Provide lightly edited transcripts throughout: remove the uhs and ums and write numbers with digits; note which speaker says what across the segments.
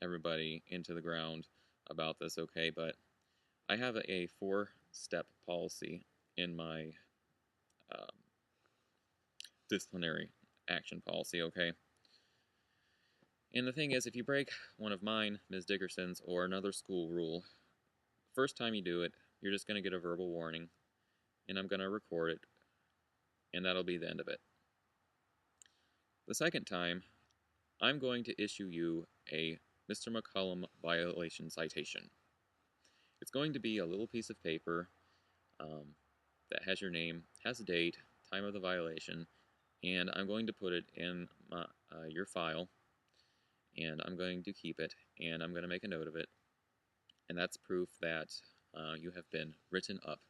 Speaker 1: everybody into the ground about this, okay? But I have a four-step policy in my um, disciplinary action policy, okay? And the thing is, if you break one of mine, Ms. Dickerson's, or another school rule, first time you do it, you're just going to get a verbal warning, and I'm going to record it, and that'll be the end of it. The second time, I'm going to issue you a Mr. McCollum violation citation. It's going to be a little piece of paper that has your name, has a date, time of the violation, and I'm going to put it in your file, and I'm going to keep it, and I'm going to make a note of it, and that's proof that you have been written up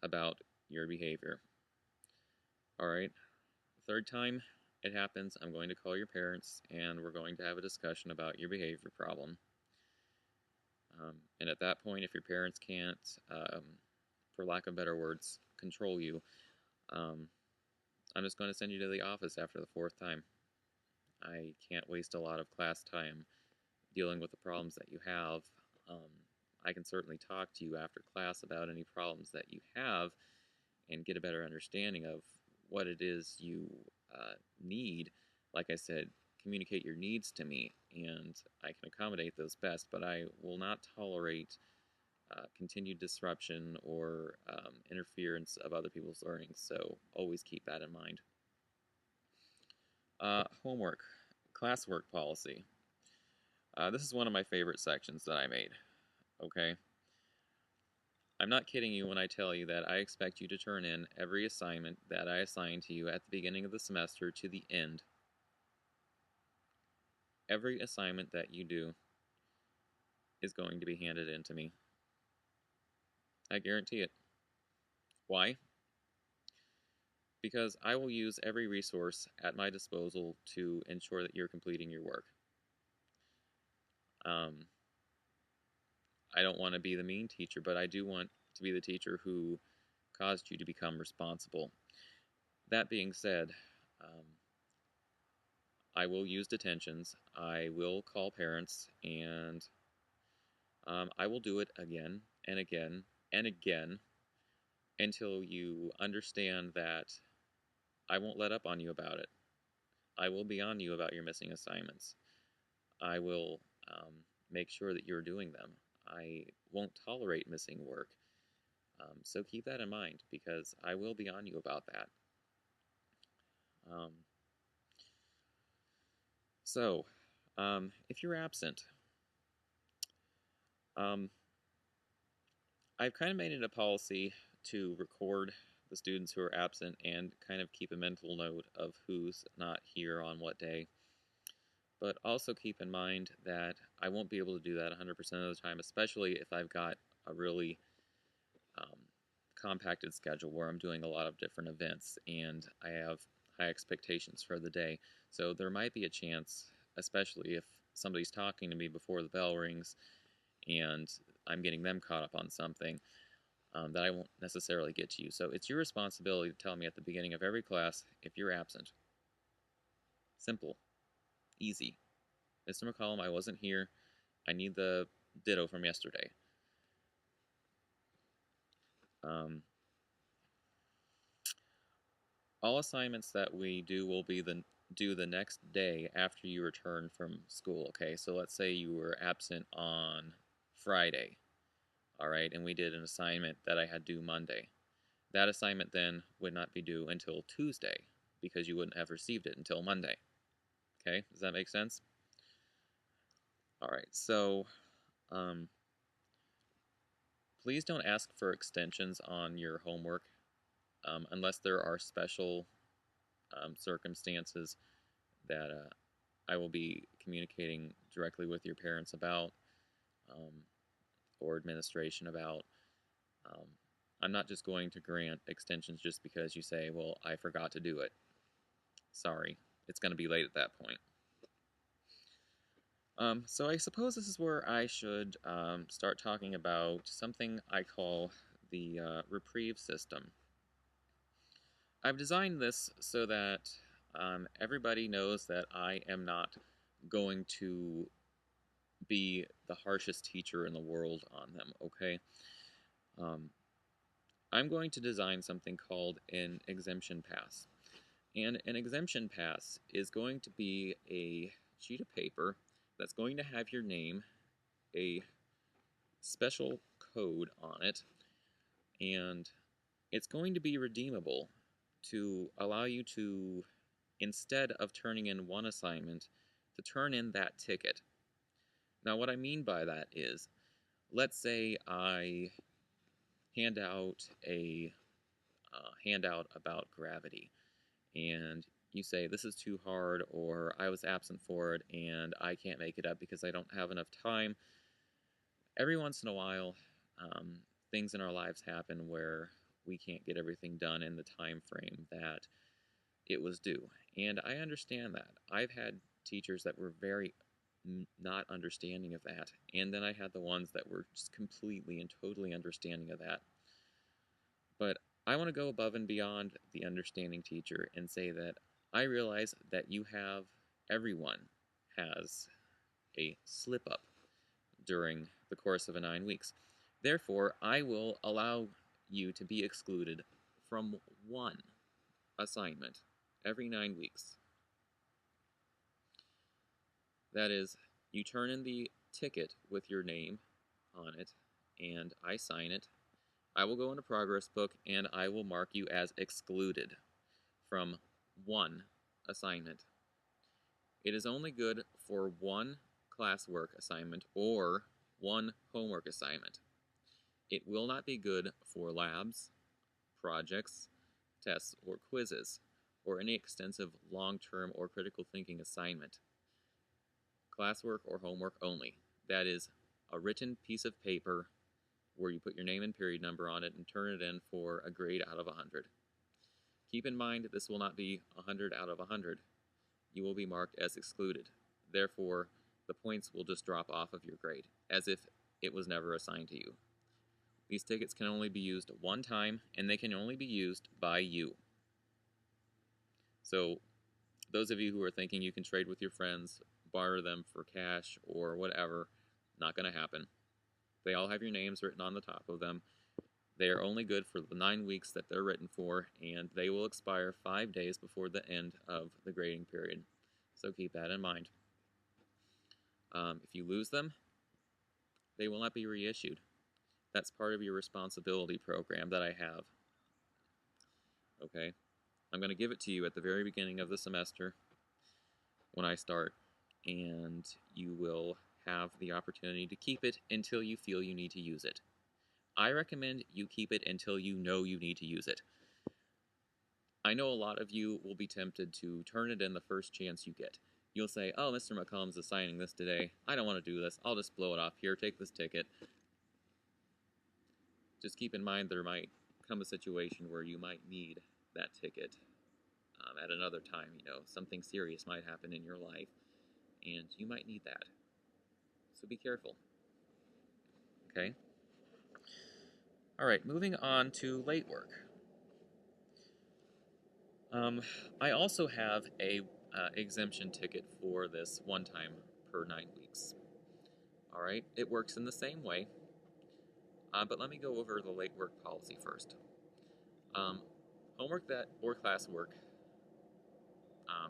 Speaker 1: about your behavior. Alright, third time it happens, I'm going to call your parents, and we're going to have a discussion about your behavior problem. And at that point, if your parents can't, for lack of better words, control you, I'm just going to send you to the office after the fourth time. I can't waste a lot of class time dealing with the problems that you have. I can certainly talk to you after class about any problems that you have and get a better understanding of what it is you need. Like I said, communicate your needs to me, and I can accommodate those best, but I will not tolerate continued disruption or interference of other people's learning, so always keep that in mind. Homework, classwork policy. This is one of my favorite sections that I made, okay? I'm not kidding you when I tell you that I expect you to turn in every assignment that I assign to you at the beginning of the semester to the end. Every assignment that you do is going to be handed in to me. I guarantee it. Why? Because I will use every resource at my disposal to ensure that you're completing your work. I don't want to be the mean teacher, but I do want to be the teacher who caused you to become responsible. That being said, I will use detentions, I will call parents, and I will do it again and again and again until you understand that I won't let up on you about it. I will be on you about your missing assignments. I will make sure that you're doing them. I won't tolerate missing work. So keep that in mind, because I will be on you about that. If you're absent, I've kind of made it a policy to record the students who are absent and kind of keep a mental note of who's not here on what day. But also keep in mind that I won't be able to do that 100% of the time, especially if I've got a really compacted schedule where I'm doing a lot of different events and I have high expectations for the day. So there might be a chance, especially if somebody's talking to me before the bell rings and I'm getting them caught up on something, that I won't necessarily get to you. So it's your responsibility to tell me at the beginning of every class if you're absent. Simple. Easy. Mr. McCollum, I wasn't here. I need the ditto from yesterday. All assignments that we do will be due the next day after you return from school, okay? So let's say you were absent on Friday, all right, and we did an assignment that I had due Monday. That assignment then would not be due until Tuesday because you wouldn't have received it until Monday. Okay, does that make sense? All right, so please don't ask for extensions on your homework unless there are special circumstances that I will be communicating directly with your parents about or administration about. I'm not just going to grant extensions just because you say, well, I forgot to do it. Sorry, it's going to be late at that point. So I suppose this is where I should start talking about something I call the reprieve system. I've designed this so that everybody knows that I am not going to be the harshest teacher in the world on them, okay? Um, I'm going to design something called an exemption pass. And an exemption pass is going to be a sheet of paper that's going to have your name, a special code on it, and it's going to be redeemable to allow you to, instead of turning in one assignment, to turn in that ticket. Now, what I mean by that is, let's say I hand out a handout about gravity, and you say, this is too hard, or I was absent for it, and I can't make it up because I don't have enough time. Every once in a while, um, things in our lives happen where we can't get everything done in the time frame that it was due. And I understand that. I've had teachers that were very not understanding of that. And then I had the ones that were just completely and totally understanding of that. But I want to go above and beyond the understanding teacher and say that I realize that everyone has a slip up during the course of 9 weeks. Therefore, I will allow you to be excluded from one assignment every 9 weeks. That is, you turn in the ticket with your name on it, and I sign it. I will go in a progress book, and I will mark you as excluded from one assignment. It is only good for one classwork assignment or one homework assignment. It will not be good for labs, projects, tests, or quizzes, or any extensive long-term or critical thinking assignment. Classwork or homework only. That is a written piece of paper where you put your name and period number on it and turn it in for a grade out of 100. Keep in mind this will not be 100 out of 100. You will be marked as excluded. Therefore, the points will just drop off of your grade, as if it was never assigned to you. These tickets can only be used one time, and they can only be used by you. So, those of you who are thinking you can trade with your friends, barter them for cash or whatever, not going to happen. They all have your names written on the top of them. They are only good for the 9 weeks that they're written for, and they will expire 5 days before the end of the grading period. So keep that in mind. If you lose them, they will not be reissued. That's part of your responsibility program that I have. Okay? I'm going to give it to you at the very beginning of the semester when I start, and you will have the opportunity to keep it until you feel you need to use it. I recommend you keep it until you know you need to use it. I know a lot of you will be tempted to turn it in the first chance you get. You'll say, oh, Mr. McCombs is signing this today. I don't want to do this. I'll just blow it off. Here, take this ticket. Just keep in mind there might come a situation where you might need that ticket at another time. Something serious might happen in your life, and you might need that. So be careful. Okay? Alright, moving on to late work. I also have a exemption ticket for this one time per 9 weeks. Alright, it works in the same way, but let me go over the late work policy first. Homework or classwork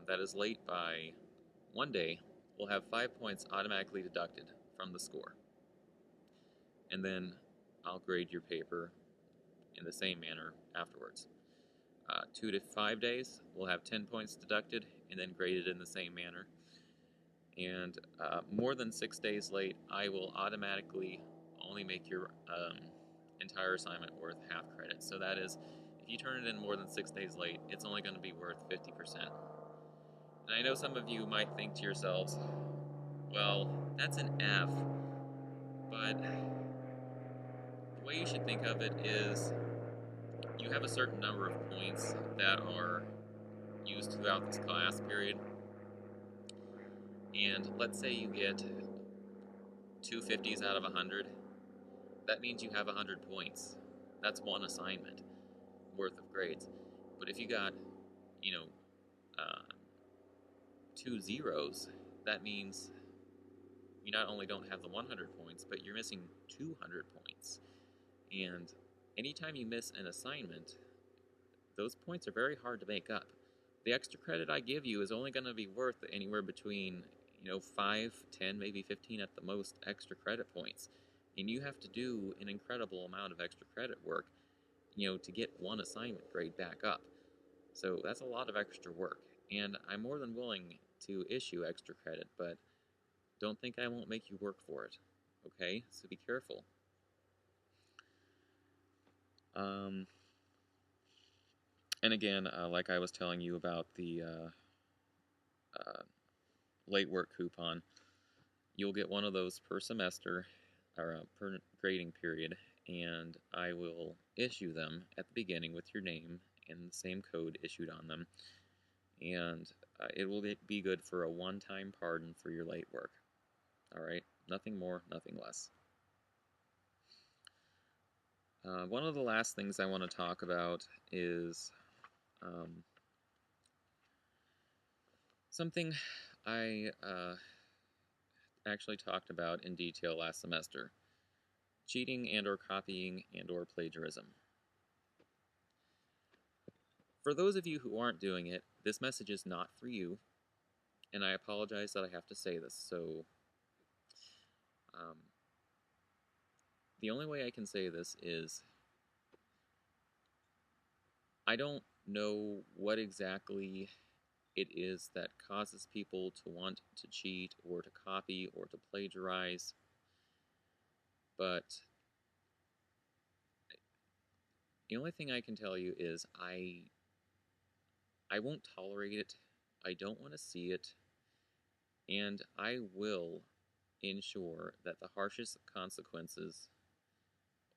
Speaker 1: that is late by 1 day will have 5 points automatically deducted from the score. And then I'll grade your paper in the same manner afterwards. 2 to 5 days will have 10 points deducted and then graded in the same manner. And more than 6 days late, I will automatically only make your entire assignment worth half credit. So that is, if you turn it in more than 6 days late, it's only going to be worth 50%. And I know some of you might think to yourselves, well, that's an F, but the way you should think of it is you have a certain number of points that are used throughout this class period, and let's say you get 250s out of 100, that means you have 100 points. That's one assignment worth of grades. But if you got, uh, 2 zeros, that means you not only don't have the 100 points, but you're missing 200 points. And anytime you miss an assignment, those points are very hard to make up. The extra credit I give you is only going to be worth anywhere between 5, 10, maybe 15 at the most extra credit points. And you have to do an incredible amount of extra credit work, to get one assignment grade back up. So that's a lot of extra work. And I'm more than willing to issue extra credit, but don't think I won't make you work for it. Okay? So be careful. And again, like I was telling you about the late work coupon, you'll get one of those per semester or per grading period, and I will issue them at the beginning with your name and the same code issued on them, and it will be good for a one-time pardon for your late work. All right, nothing more, nothing less. One of the last things I want to talk about is something I actually talked about in detail last semester: cheating and or copying and or plagiarism. For those of you who aren't doing it, this message is not for you, and I apologize that I have to say this. So the only way I can say this is I don't know what exactly it is that causes people to want to cheat or to copy or to plagiarize, but the only thing I can tell you is I won't tolerate it. I don't want to see it, and I will ensure that the harshest consequences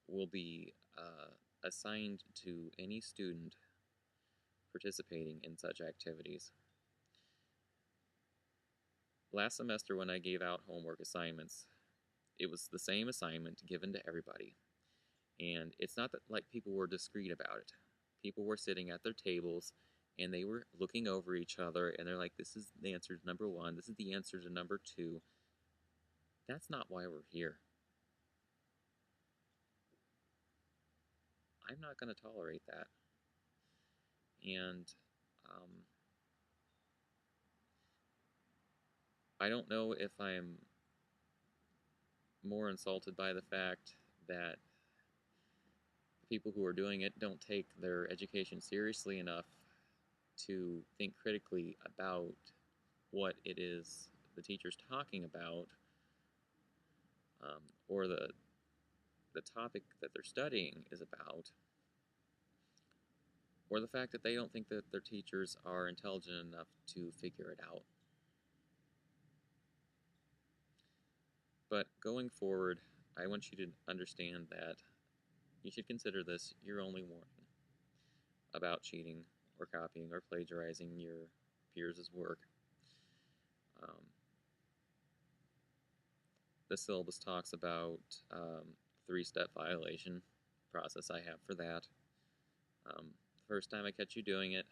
Speaker 1: will be assigned to any student participating in such activities. Last semester, when I gave out homework assignments, it was the same assignment given to everybody. And it's not that like people were discreet about it. People were sitting at their tables and they were looking over each other and they're like, this is the answer to number 1, this is the answer to number 2. That's not why we're here. I'm not going to tolerate that. And I don't know if I'm more insulted by the fact that people who are doing it don't take their education seriously enough to think critically about what it is the teacher's talking about, or the topic that they're studying is about, or the fact that they don't think that their teachers are intelligent enough to figure it out. But going forward, I want you to understand that you should consider this your only warning about cheating or copying or plagiarizing your peers' work. The syllabus talks about 3-step violation process I have for that. First time I catch you doing it,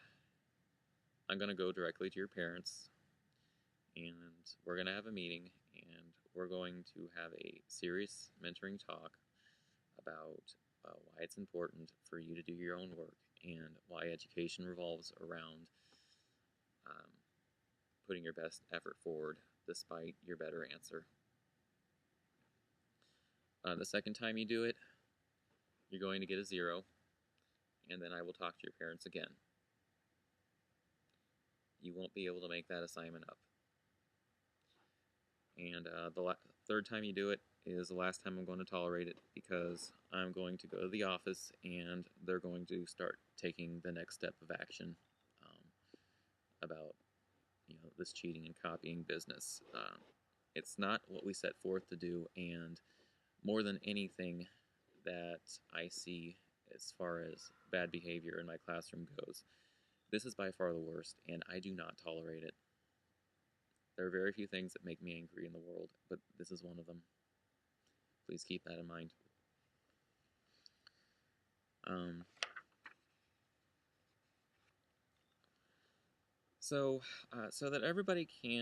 Speaker 1: I'm going to go directly to your parents, and we're going to have a meeting, and we're going to have a serious mentoring talk about why it's important for you to do your own work and why education revolves around putting your best effort forward despite your better answer. The second time you do it, you're going to get a 0, and then I will talk to your parents again. You won't be able to make that assignment up. And the third time you do it is the last time I'm going to tolerate it, because I'm going to go to the office and they're going to start taking the next step of action about this cheating and copying business. It's not what we set forth to do, and more than anything that I see as far as bad behavior in my classroom goes, this is by far the worst, and I do not tolerate it. There are very few things that make me angry in the world, but this is one of them. Please keep that in mind. So that everybody can